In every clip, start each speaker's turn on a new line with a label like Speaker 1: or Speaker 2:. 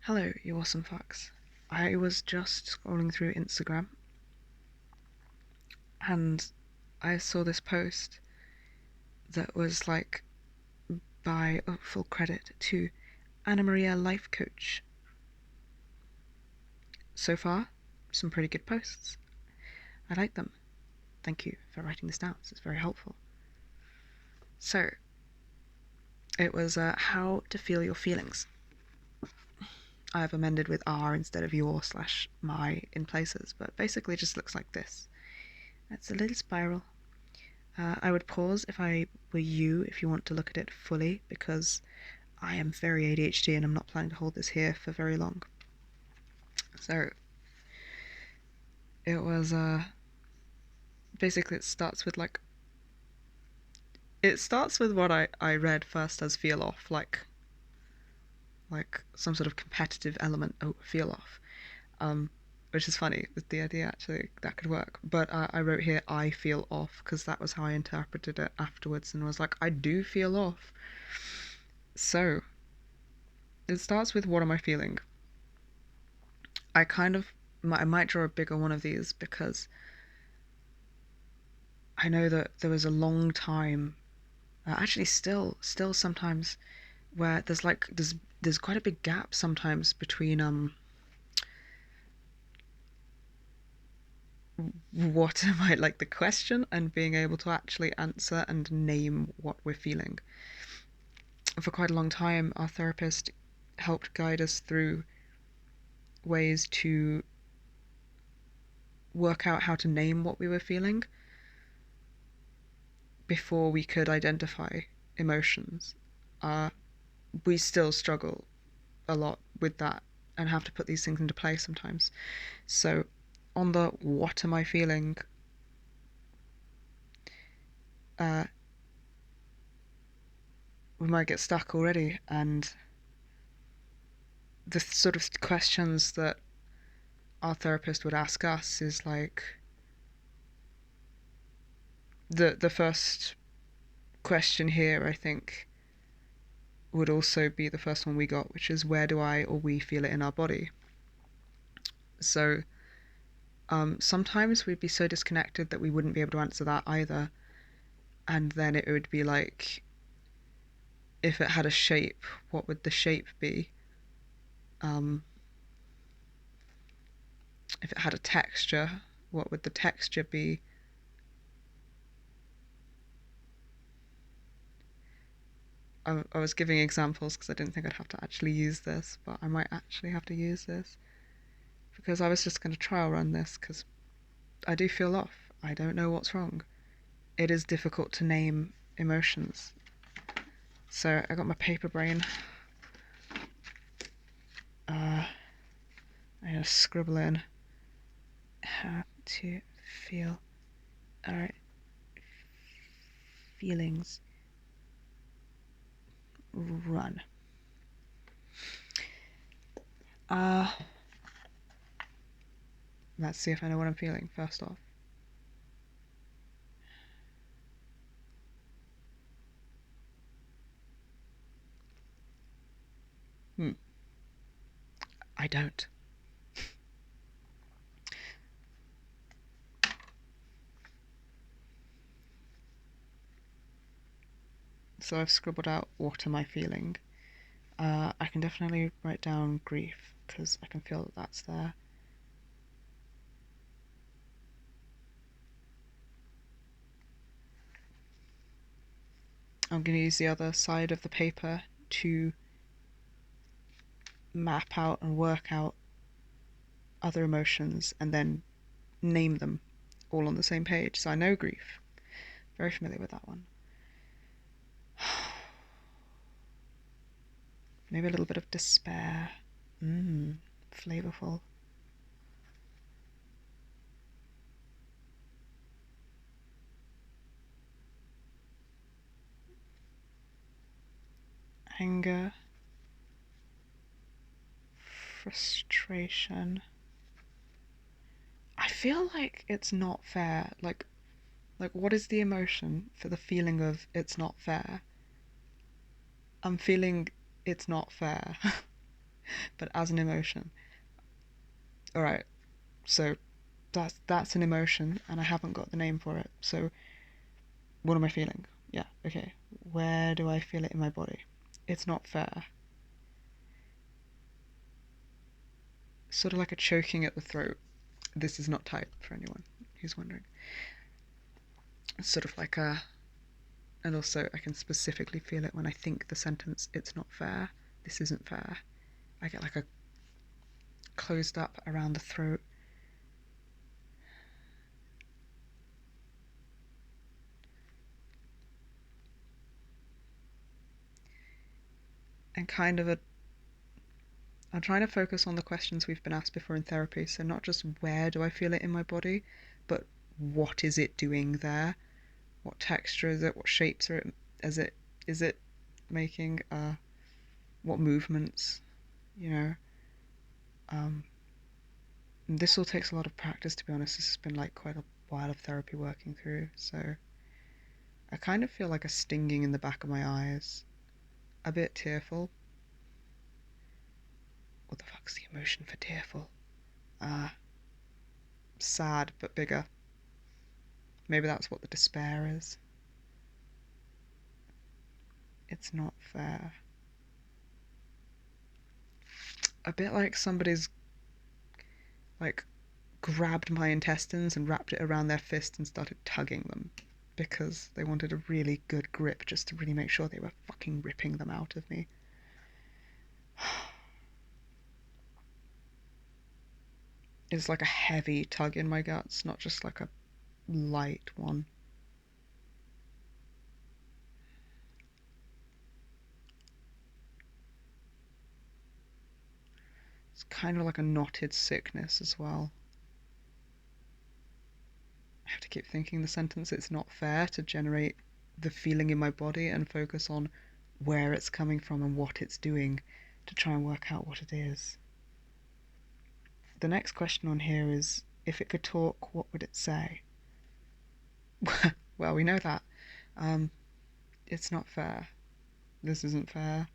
Speaker 1: Hello, you awesome fucks. I was just scrolling through Instagram and I saw this post that was like by full credit to Anna Maria Life Coach. So far, some pretty good posts. I like them. Thank you for writing this down. This is very helpful. So, it was how to feel your feelings. I have amended with R instead of your/my in places, but basically it just looks like this. It's a little spiral. I would pause if I were you if you want to look at it fully, because I am very ADHD and I'm not planning to hold this here for very long. So it was basically it starts with what I read first as feel off, like some sort of competitive element. Oh, feel off. Which is funny with the idea actually that could work. But I wrote here I feel off because that was how I interpreted it afterwards, and was like, I do feel off. So it starts with what am I feeling? I might draw a bigger one of these because I know that there was a long time, actually still sometimes, where there's quite a big gap sometimes between what am I, like, the question and being able to actually answer and name what we're feeling. For quite a long time, our therapist helped guide us through ways to work out how to name what we were feeling before we could identify emotions. We still struggle a lot with that and have to put these things into place sometimes. So, on the what am I feeling, we might get stuck already, and the sort of questions that our therapist would ask us is like the first question here, I think, would also be the first one we got, which is where do I or we feel it in our body. So sometimes we'd be so disconnected that we wouldn't be able to answer that either, and then it would be like, if it had a shape, what would the shape be? If it had a texture, what would the texture be? I was giving examples because I didn't think I'd have to actually use this, but I might actually have to use this because I was just going to trial run this because I do feel off. I don't know what's wrong. It is difficult to name emotions. So I got my paper brain. I'm going to scribble in how to feel our feelings. Run. Let's see if I know what I'm feeling first off. I don't. So I've scribbled out what am I feeling. I can definitely write down grief because I can feel that that's there. I'm going to use the other side of the paper to map out and work out other emotions and then name them all on the same page. So I know grief. Very familiar with that one. Maybe a little bit of despair. Flavorful. Anger. Frustration. I feel like it's not fair. Like what is the emotion for the feeling of it's not fair? I'm feeling it's not fair. but as an emotion. All right, so that's an emotion, and I haven't got the name for it. So what am I feeling? Yeah, okay. Where do I feel it in my body? It's not fair. Sort of like a choking at the throat. This is not type for anyone who's wondering. It's sort of like a, and also I can specifically feel it when I think the sentence, it's not fair, this isn't fair. I get like a closed up around the throat. And kind of a, I'm trying to focus on the questions we've been asked before in therapy. So not just where do I feel it in my body, but what is it doing there? What texture is it? What shapes are it? Is it making? What movements? You know. Um, this all takes a lot of practice, to be honest. This has been like quite a while of therapy working through. So I kind of feel like a stinging in the back of my eyes, a bit tearful. What the fuck's the emotion for tearful? Uh, sad but bigger. Maybe that's what the despair is. It's not fair. A bit like somebody's like grabbed my intestines and wrapped it around their fist and started tugging them because they wanted a really good grip just to really make sure they were fucking ripping them out of me. It's like a heavy tug in my guts, not just like a light one. It's kind of like a knotted sickness as well. I have to keep thinking the sentence, it's not fair, to generate the feeling in my body and focus on where it's coming from and what it's doing to try and work out what it is. The next question on here is, if it could talk, what would it say? Well, we know that. Um, it's not fair. This isn't fair.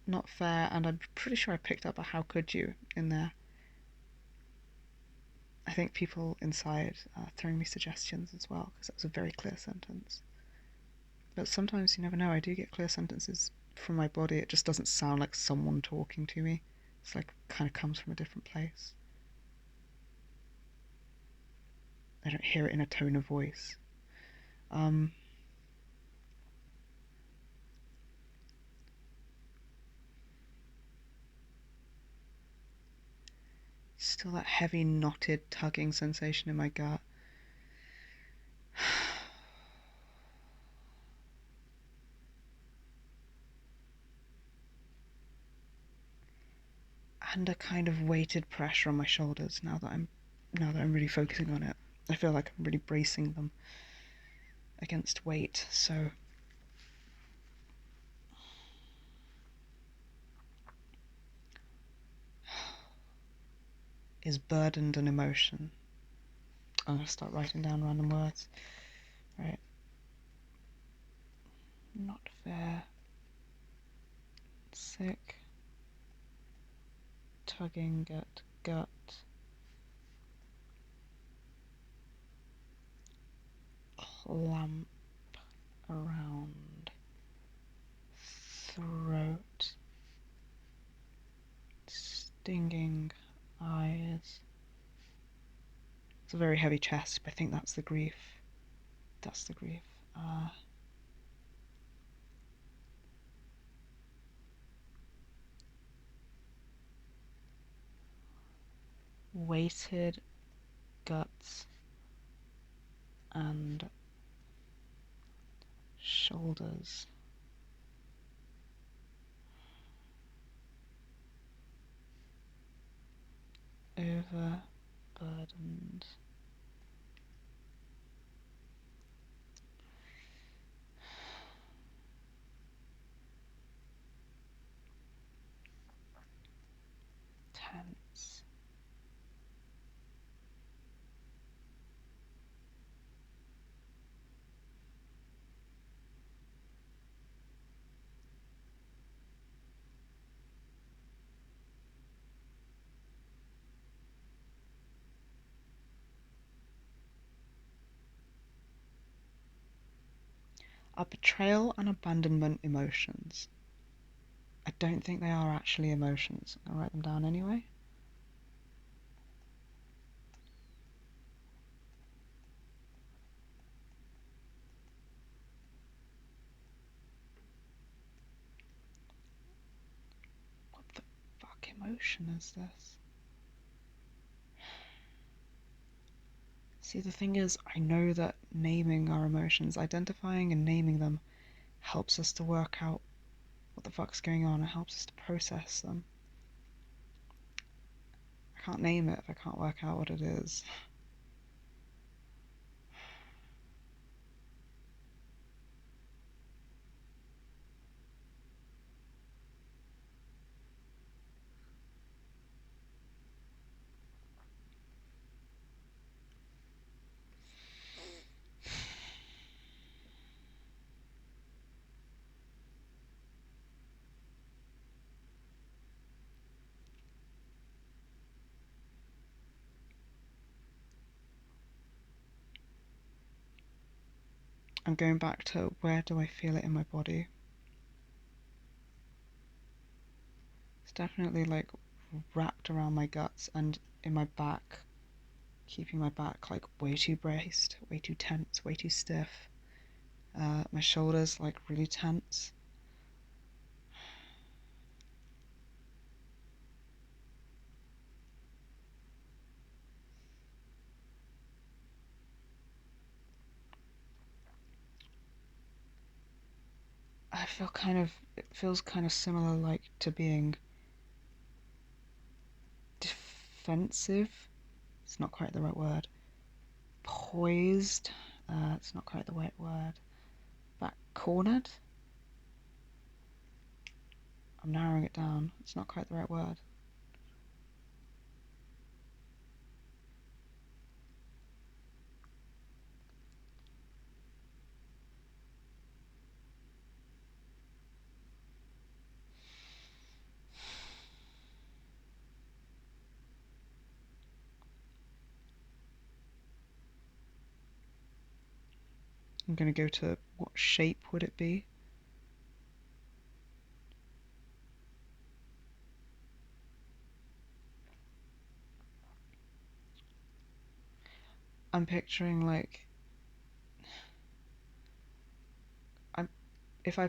Speaker 1: Not fair, and I'm pretty sure I picked up a how could you in there. I think people inside are throwing me suggestions as well, because that was a very clear sentence. But sometimes you never know, I do get clear sentences from my body. It just doesn't sound like someone talking to me. It's like kind of comes from a different place. I don't hear it in a tone of voice. Um, Still that heavy, knotted, tugging sensation in my gut. And a kind of weighted pressure on my shoulders now that I'm really focusing on it. I feel like I'm really bracing them against weight. So is burdened an emotion? I'm gonna start writing down random words. Right. Not fair. Sick. Tugging at gut. Clamp around throat. Stinging eyes. It's a very heavy chest, but I think that's the grief. That's the grief. Weighted guts and shoulders. Overburdened. Tense. Are betrayal and abandonment emotions? I don't think they are actually emotions. I'll write them down anyway. What the fuck emotion is this? See, the thing is, I know that naming our emotions, identifying and naming them, helps us to work out what the fuck's going on. It helps us to process them. I can't name it if I can't work out what it is. I'm going back to where do I feel it in my body. It's definitely like wrapped around my guts and in my back, keeping my back like way too braced, way too tense, way too stiff. My shoulders like really tense. I feel it feels kind of similar like to being defensive. It's not quite the right word. Poised. It's not quite the right word. Back cornered. I'm narrowing it down. It's not quite the right word. I'm going to go to what shape would it be? I'm picturing like I'm if I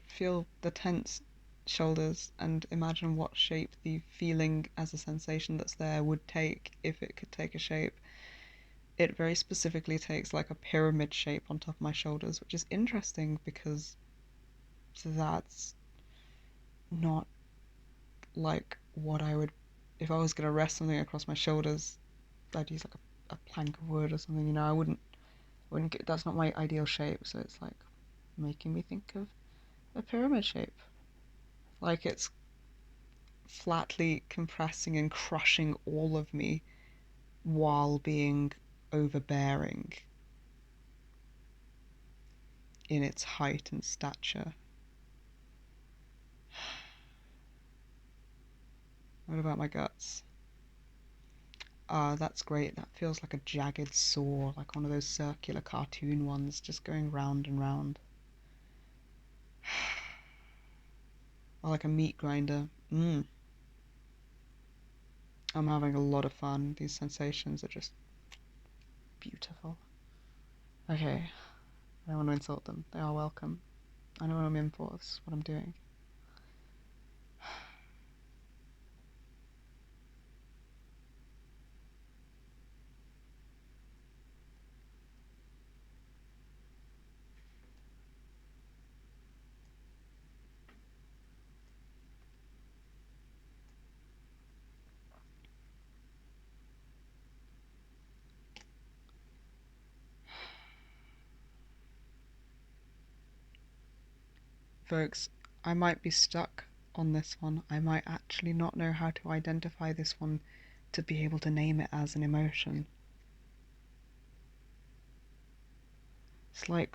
Speaker 1: feel the tense shoulders and imagine what shape the feeling as a sensation that's there would take if it could take a shape, it very specifically takes like a pyramid shape on top of my shoulders, which is interesting because that's not like what I would if I was gonna rest something across my shoulders. I'd use like a plank of wood or something. I wouldn't get, that's not my ideal shape. So it's like making me think of a pyramid shape, like it's flatly compressing and crushing all of me while being overbearing in its height and stature. What about my guts? Ah, that's great. That feels like a jagged saw, like one of those circular cartoon ones, just going round and round. Or like a meat grinder. I'm having a lot of fun. These sensations are just beautiful. Okay, I don't want to insult them. They are welcome. I know what I'm in for. This is what I'm doing. Folks, I might be stuck on this one. I might actually not know how to identify this one to be able to name it as an emotion. It's like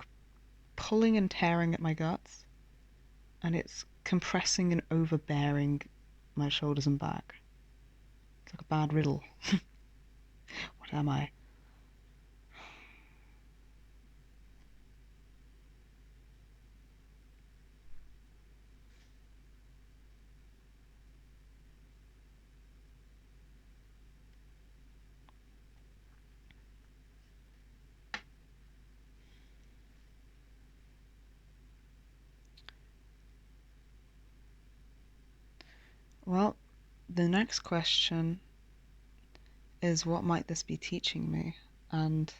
Speaker 1: pulling and tearing at my guts, and it's compressing and overbearing my shoulders and back. It's like a bad riddle. What am I? Well, the next question is, what might this be teaching me? And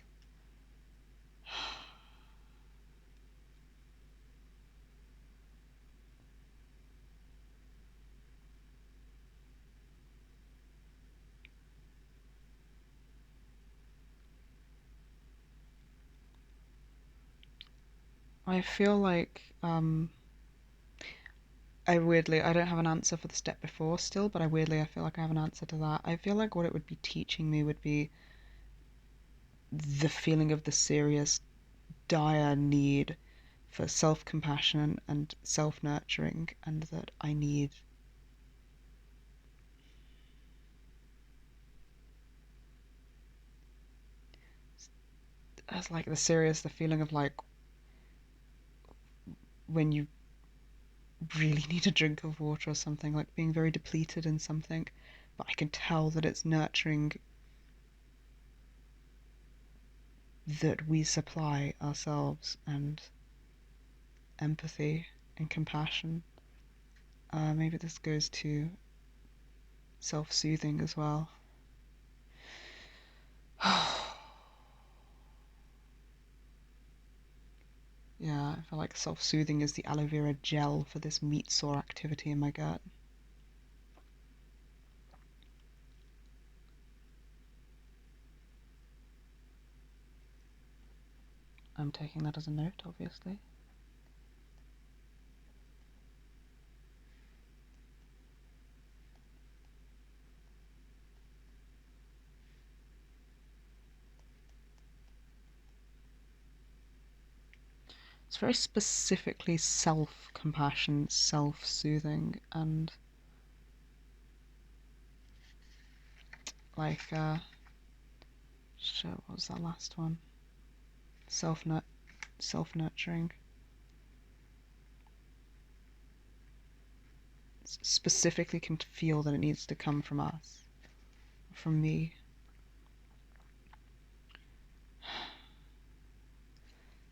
Speaker 1: I feel like I don't have an answer for the step before still, but I feel like I have an answer to that. I feel like what it would be teaching me would be the feeling of the serious, dire need for self-compassion and self-nurturing, and that I need as like the feeling of like when you really need a drink of water or something, like being very depleted in something, but I can tell that it's nurturing, that we supply ourselves, and empathy and compassion. Maybe this goes to self-soothing as well. Yeah, I feel like self-soothing is the aloe vera gel for this meat sore activity in my gut. I'm taking that as a note, obviously. It's very specifically self-compassion, self-soothing, and like, shit, what was that last one? Self-nurturing. Specifically can feel that it needs to come from us, from me.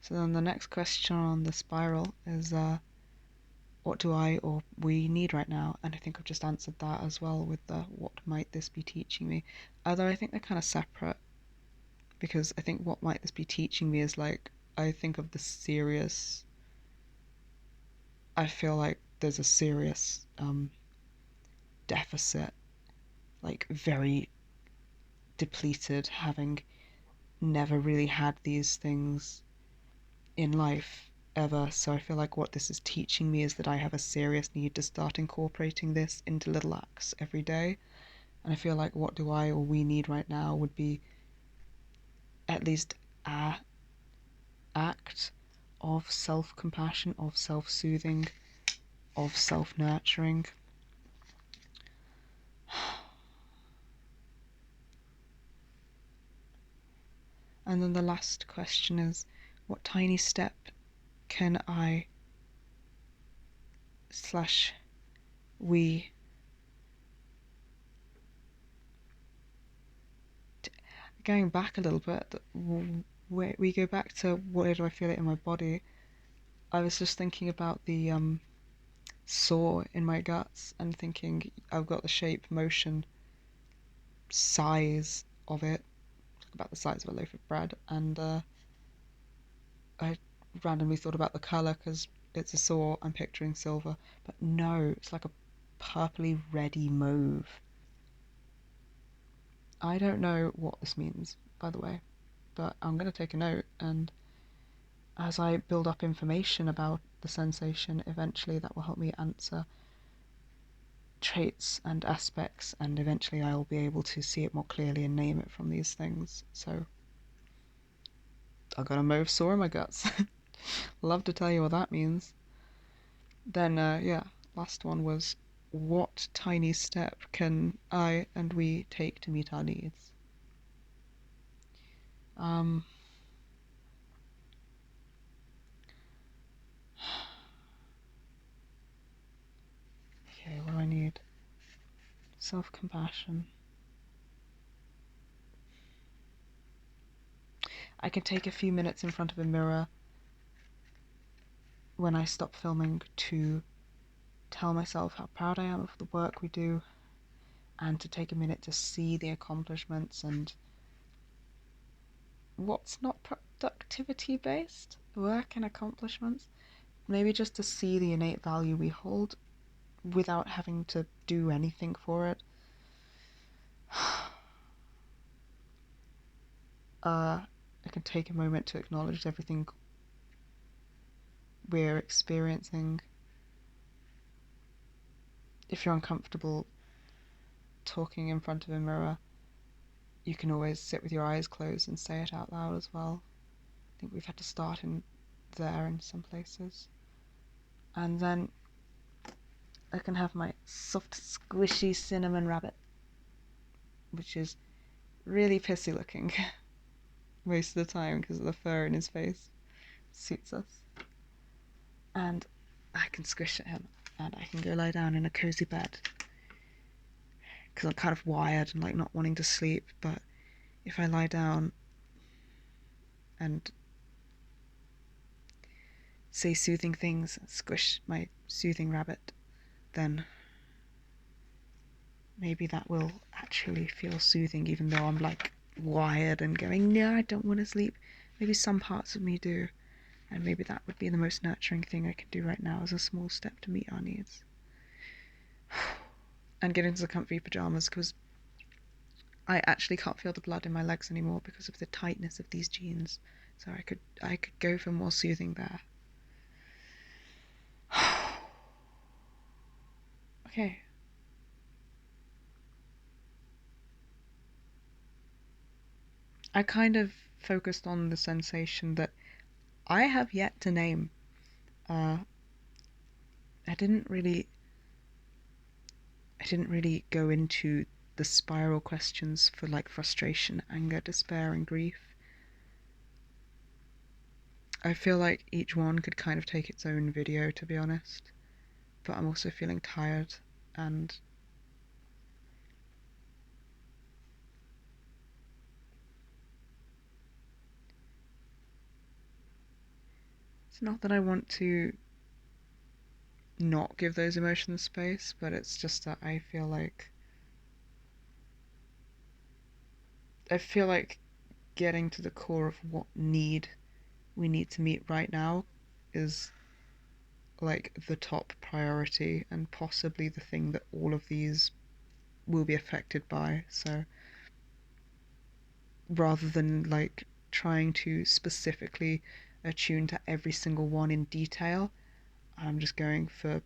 Speaker 1: So then the next question on the spiral is, what do I or we need right now? And I think I've just answered that as well with the what might this be teaching me? Although I think they're kind of separate, because I think what might this be teaching me is like, I think of the serious, I feel like there's a serious deficit, like very depleted, having never really had these things in life ever. So I feel like what this is teaching me is that I have a serious need to start incorporating this into little acts every day. And I feel like what do I or we need right now would be at least a act of self-compassion, of self-soothing, of self-nurturing. And then the last question is, what tiny step can I slash we going back a little bit, we go back to where do I feel it in my body. I was just thinking about the sore in my guts and thinking I've got the shape, motion, size of it, about the size of a loaf of bread, and I randomly thought about the colour because it's a sore. I'm picturing silver, but no, it's like a purpley reddy mauve. I don't know what this means, by the way, but I'm going to take a note, and as I build up information about the sensation, eventually that will help me answer traits and aspects, and eventually I'll be able to see it more clearly and name it from these things. So I got a mauve sore in my guts. Love to tell you what that means. Then, yeah, last one was, what tiny step can I and we take to meet our needs? Um, okay, what do I need? Self-compassion. I can take a few minutes in front of a mirror when I stop filming to tell myself how proud I am of the work we do, and to take a minute to see the accomplishments and what's not productivity based work and accomplishments. Maybe just to see the innate value we hold without having to do anything for it. I can take a moment to acknowledge everything we're experiencing. If you're uncomfortable talking in front of a mirror, you can always sit with your eyes closed and say it out loud as well. I think we've had to start in there in some places. And then I can have my soft, squishy cinnamon rabbit, which is really pissy looking most of the time because of the fur in his face. Suits us. And I can squish at him, and I can go lie down in a cozy bed because I'm kind of wired and like not wanting to sleep. But if I lie down and say soothing things, squish my soothing rabbit, then maybe that will actually feel soothing, even though I'm like wired and going, no, I don't want to sleep. Maybe some parts of me do, and maybe that would be the most nurturing thing I can do right now as a small step to meet our needs. And get into the comfy pajamas, because I actually can't feel the blood in my legs anymore because of the tightness of these jeans. So I could go for more soothing there. Okay. I kind of focused on the sensation that I have yet to name. I didn't really go into the spiral questions for like frustration, anger, despair, and grief. I feel like each one could kind of take its own video, to be honest. But I'm also feeling tired, and it's not that I want to not give those emotions space, but it's just that I feel like getting to the core of what need we need to meet right now is like the top priority, and possibly the thing that all of these will be affected by. So rather than like trying to specifically attune to every single one in detail, I'm just going for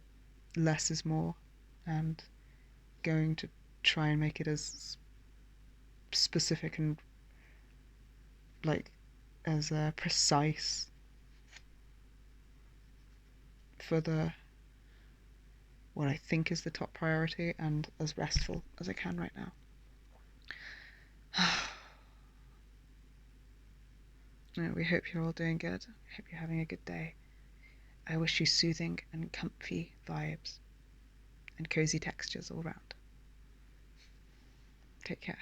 Speaker 1: less is more, and going to try and make it as specific and like as precise for the what I think is the top priority, and as restful as I can right now. No, we hope you're all doing good. I hope you're having a good day. I wish you soothing and comfy vibes and cozy textures all round. Take care.